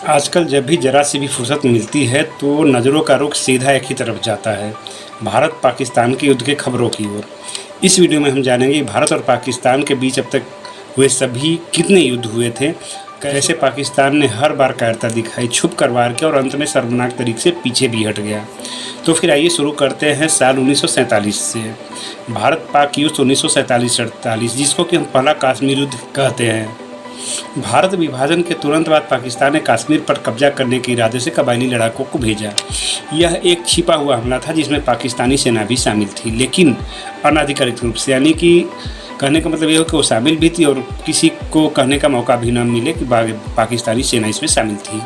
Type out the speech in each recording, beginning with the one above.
आजकल जब भी ज़रा सी भी फुर्सत मिलती है तो नज़रों का रुख सीधा एक ही तरफ जाता है, भारत पाकिस्तान के युद्ध के खबरों की ओर। इस वीडियो में हम जानेंगे कि भारत और पाकिस्तान के बीच अब तक हुए सभी कितने युद्ध हुए थे, कैसे पाकिस्तान ने हर बार कायरता दिखाई, छुप कर वार किया और अंत में शर्मनाक तरीके से पीछे भी हट गया। तो फिर आइए शुरू करते हैं साल 1947 से। भारत पाक युद्ध 1947-48, जिसको कि हम पहला कश्मीर युद्ध कहते हैं। भारत विभाजन के तुरंत बाद पाकिस्तान ने कश्मीर पर कब्जा करने के इरादे से कबायली लड़ाकों को भेजा। यह एक छिपा हुआ हमला था जिसमें पाकिस्तानी सेना भी शामिल थी, लेकिन अनाधिकारिक रूप से, यानी कि कहने का मतलब ये हो कि वो शामिल भी थी और किसी को कहने का मौका भी न मिले कि पाकिस्तानी सेना इसमें शामिल थी।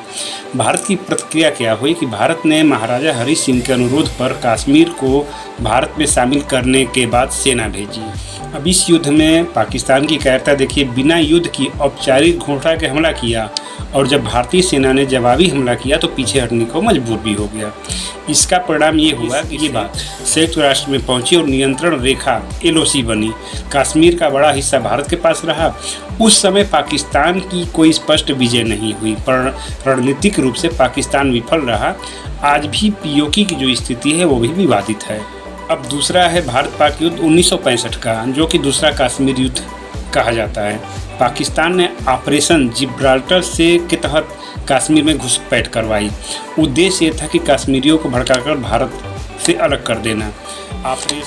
भारत की प्रतिक्रिया क्या हुई कि भारत ने महाराजा हरि सिंह के अनुरोध पर कश्मीर को भारत में शामिल करने के बाद सेना भेजी। अब इस युद्ध में पाकिस्तान की कायरता देखिए, बिना युद्ध की औपचारिक घोषणा के हमला किया और जब भारतीय सेना ने जवाबी हमला किया तो पीछे हटने को मजबूर भी हो गया। इसका परिणाम ये हुआ कि ये बात संयुक्त राष्ट्र में पहुंची और नियंत्रण रेखा LOC बनी। कश्मीर का बड़ा हिस्सा भारत के पास रहा। उस समय पाकिस्तान की कोई स्पष्ट विजय नहीं हुई, पर रणनीतिक रूप से पाकिस्तान विफल रहा। आज भी POK की जो स्थिति है वो भी विवादित है। अब दूसरा है भारत पाक युद्ध 1965 का, जो कि दूसरा कश्मीर युद्ध कहा जाता है। पाकिस्तान ने ऑपरेशन जिब्राल्टर के तहत कश्मीर में घुसपैठ करवाई। उद्देश्य ये था कि कश्मीरियों को भड़काकर भारत से अलग कर देना।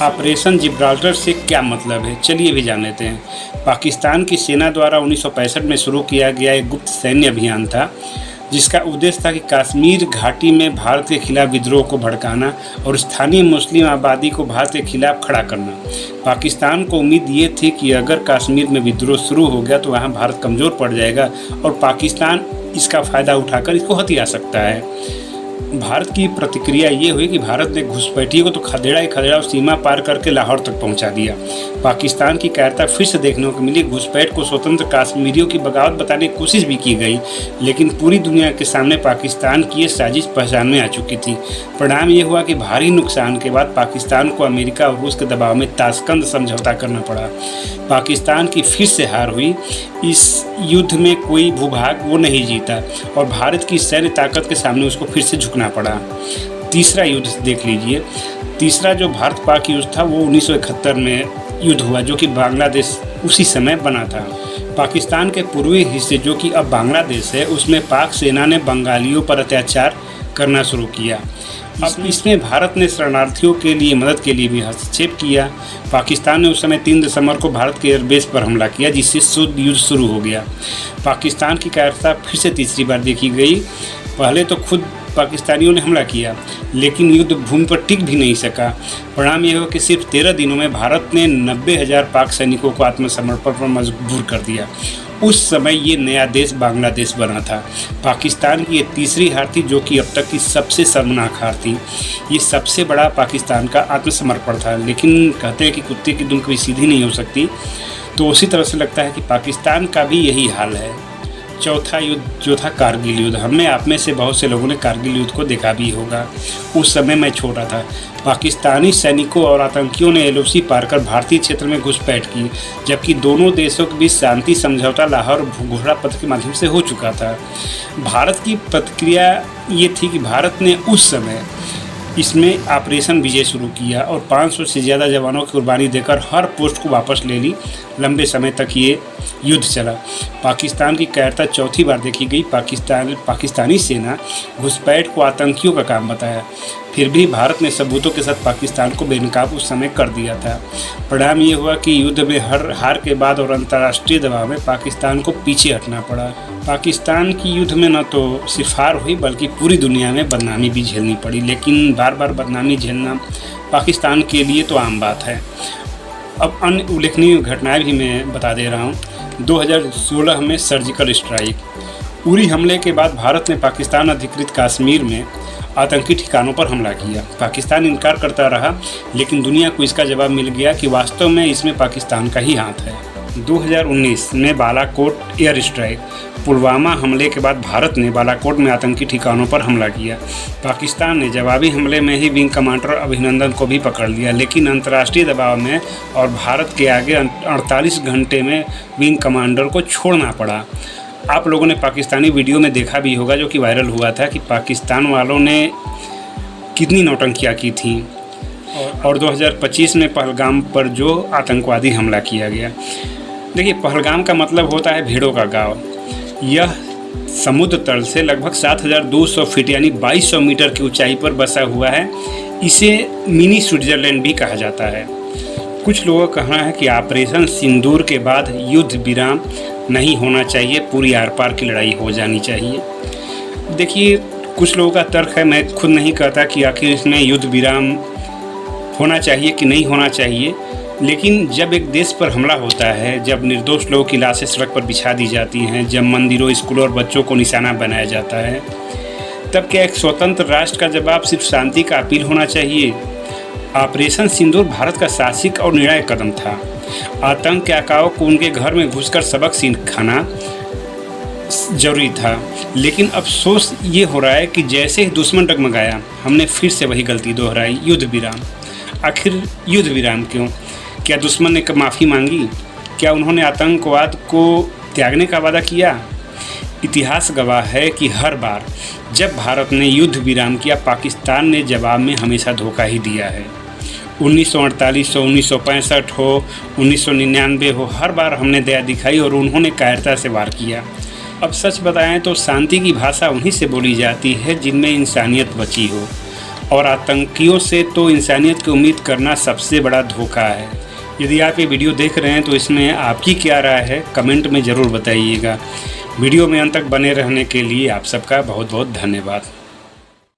ऑपरेशन जिब्राल्टर से क्या मतलब है, चलिए भी जान लेते हैं। पाकिस्तान की सेना द्वारा 1965 में शुरू किया गया एक गुप्त सैन्य अभियान था, जिसका उद्देश्य था कि कश्मीर घाटी में भारत के खिलाफ विद्रोह को भड़काना और स्थानीय मुस्लिम आबादी को भारत के खिलाफ खड़ा करना। पाकिस्तान को उम्मीद ये थी कि अगर कश्मीर में विद्रोह शुरू हो गया तो वहाँ भारत कमज़ोर पड़ जाएगा और पाकिस्तान इसका फ़ायदा उठाकर इसको हथिया सकता है। भारत की प्रतिक्रिया ये हुई कि भारत ने घुसपैठियों को तो खदेड़ा ही खदेड़ा और सीमा पार करके लाहौर तक पहुंचा दिया। पाकिस्तान की कायरता फिर से देखने को मिली। घुसपैठ को स्वतंत्र कश्मीरियों की बगावत बताने की कोशिश भी की गई, लेकिन पूरी दुनिया के सामने पाकिस्तान की ये साजिश पहचान में आ चुकी थी। परिणाम ये हुआ कि भारी नुकसान के बाद पाकिस्तान को अमेरिका और रूस के दबाव में ताशकंद समझौता करना पड़ा। पाकिस्तान की फिर से हार हुई। इस युद्ध में कोई भूभाग वो नहीं जीता और भारत की सैन्य ताकत के सामने उसको फिर से झुकना पड़ा। तीसरा युद्ध देख लीजिए। तीसरा जो भारत पाक युद्ध था वो 1971 में युद्ध हुआ, जो कि बांग्लादेश उसी समय बना था। पाकिस्तान के पूर्वी हिस्से, जो कि अब बांग्लादेश है, उसमें पाक सेना ने बंगालियों पर अत्याचार करना शुरू किया। अब इसमें भारत ने शरणार्थियों के लिए मदद के लिए भी हस्तक्षेप किया। पाकिस्तान ने उस समय 3 दिसंबर को भारत के एयरबेस पर हमला किया, जिससे युद्ध शुरू हो गया। पाकिस्तान की कायरता फिर से तीसरी बार देखी गई। पहले तो खुद पाकिस्तानियों ने हमला किया, लेकिन युद्ध भूमि पर टिक भी नहीं सका। परिणाम यह हुआ कि सिर्फ 13 दिनों में भारत ने 90,000 पाक सैनिकों को आत्मसमर्पण पर मजबूर कर दिया। उस समय ये नया देश बांग्लादेश बना था। पाकिस्तान की ये तीसरी हार थी, जो कि अब तक की सबसे शर्मनाक हार थी। ये सबसे बड़ा पाकिस्तान का आत्मसमर्पण था, लेकिन कहते हैं कि कुत्ते की दुम कभी सीधी नहीं हो सकती, तो उसी तरह से लगता है कि पाकिस्तान का भी यही हाल है। चौथा युद्ध जो था कारगिल युद्ध। हमें आप में से बहुत से लोगों ने कारगिल युद्ध को देखा भी होगा। उस समय मैं छोटा था। पाकिस्तानी सैनिकों और आतंकियों ने LOC पार कर भारतीय क्षेत्र में घुसपैठ की, जबकि दोनों देशों के बीच शांति समझौता लाहौर घोषणा पत्र के माध्यम से हो चुका था। भारत की प्रतिक्रिया ये थी कि भारत ने उस समय इसमें ऑपरेशन विजय शुरू किया और 500 से ज़्यादा जवानों की कुर्बानी देकर हर पोस्ट को वापस ले ली। लंबे समय तक ये युद्ध चला। पाकिस्तान की कायरता चौथी बार देखी गई। पाकिस्तानी सेना घुसपैठ को आतंकियों का काम बताया, फिर भी भारत ने सबूतों के साथ पाकिस्तान को बेनकाब उस समय कर दिया था। परिणाम ये हुआ कि युद्ध में हार के बाद और अंतर्राष्ट्रीय दबाव में पाकिस्तान को पीछे हटना पड़ा। पाकिस्तान की युद्ध में न तो सिर्फ हार हुई, बल्कि पूरी दुनिया में बदनामी भी झेलनी पड़ी। लेकिन बार बार बदनामी झेलना पाकिस्तान के लिए तो आम बात है। अब अन्य उल्लेखनीय घटनाएं भी मैं बता दे रहा हूँ। 2016 में सर्जिकल स्ट्राइक। उरी हमले के बाद भारत ने पाकिस्तान अधिकृत कश्मीर में आतंकी ठिकानों पर हमला किया। पाकिस्तान इनकार करता रहा, लेकिन दुनिया को इसका जवाब मिल गया कि वास्तव में इसमें पाकिस्तान का ही हाथ है। 2019 में बालाकोट एयर स्ट्राइक। पुलवामा हमले के बाद भारत ने बालाकोट में आतंकी ठिकानों पर हमला किया। पाकिस्तान ने जवाबी हमले में ही विंग कमांडर अभिनंदन को भी पकड़ लिया, लेकिन अंतर्राष्ट्रीय दबाव में और भारत के आगे 48 घंटे में विंग कमांडर को छोड़ना पड़ा। आप लोगों ने पाकिस्तानी वीडियो में देखा भी होगा जो कि वायरल हुआ था कि पाकिस्तान वालों ने कितनी नौटंकियाँ की थी और 2025 में पहलगाम पर जो आतंकवादी हमला किया गया। देखिए, पहलगाम का मतलब होता है भेड़ों का गाँव। यह समुद्र तल से लगभग 7,200 फीट यानी 2200 मीटर की ऊंचाई पर बसा हुआ है। इसे मिनी स्विट्जरलैंड भी कहा जाता है। कुछ लोगों का कहना है कि ऑपरेशन सिंदूर के बाद युद्ध विराम नहीं होना चाहिए, पूरी आर पार की लड़ाई हो जानी चाहिए। देखिए, कुछ लोगों का तर्क है, मैं खुद नहीं कहता कि आखिर इसमें युद्ध विराम होना चाहिए कि नहीं होना चाहिए, लेकिन जब एक देश पर हमला होता है, जब निर्दोष लोगों की लाशें सड़क पर बिछा दी जाती हैं, जब मंदिरों, स्कूलों और बच्चों को निशाना बनाया जाता है, तब क्या एक स्वतंत्र राष्ट्र का जवाब सिर्फ शांति का अपील होना चाहिए? ऑपरेशन सिंदूर भारत का साहसिक और निर्णायक कदम था। आतंक के आकाओं को उनके घर में घुसकर सबक सिखाना जरूरी था, लेकिन अफसोस ये हो रहा है कि जैसे ही दुश्मन डगमगाया, हमने फिर से वही गलती दोहराई, युद्ध विराम। आखिर युद्ध विराम क्यों? क्या दुश्मन ने माफ़ी मांगी? क्या उन्होंने आतंकवाद को त्यागने का वादा किया? इतिहास गवाह है कि हर बार जब भारत ने युद्ध विराम किया, पाकिस्तान ने जवाब में हमेशा धोखा ही दिया है। 1948 हो, 1965 हो, 1999 हो, हर बार हमने दया दिखाई और उन्होंने कायरता से वार किया। अब सच बताएं तो शांति की भाषा उन्हीं से बोली जाती है जिनमें इंसानियत बची हो, और आतंकियों से तो इंसानियत की उम्मीद करना सबसे बड़ा धोखा है। यदि आप ये वीडियो देख रहे हैं तो इसमें आपकी क्या राय है, कमेंट में ज़रूर बताइएगा। वीडियो में अंत तक बने रहने के लिए आप सबका बहुत बहुत धन्यवाद।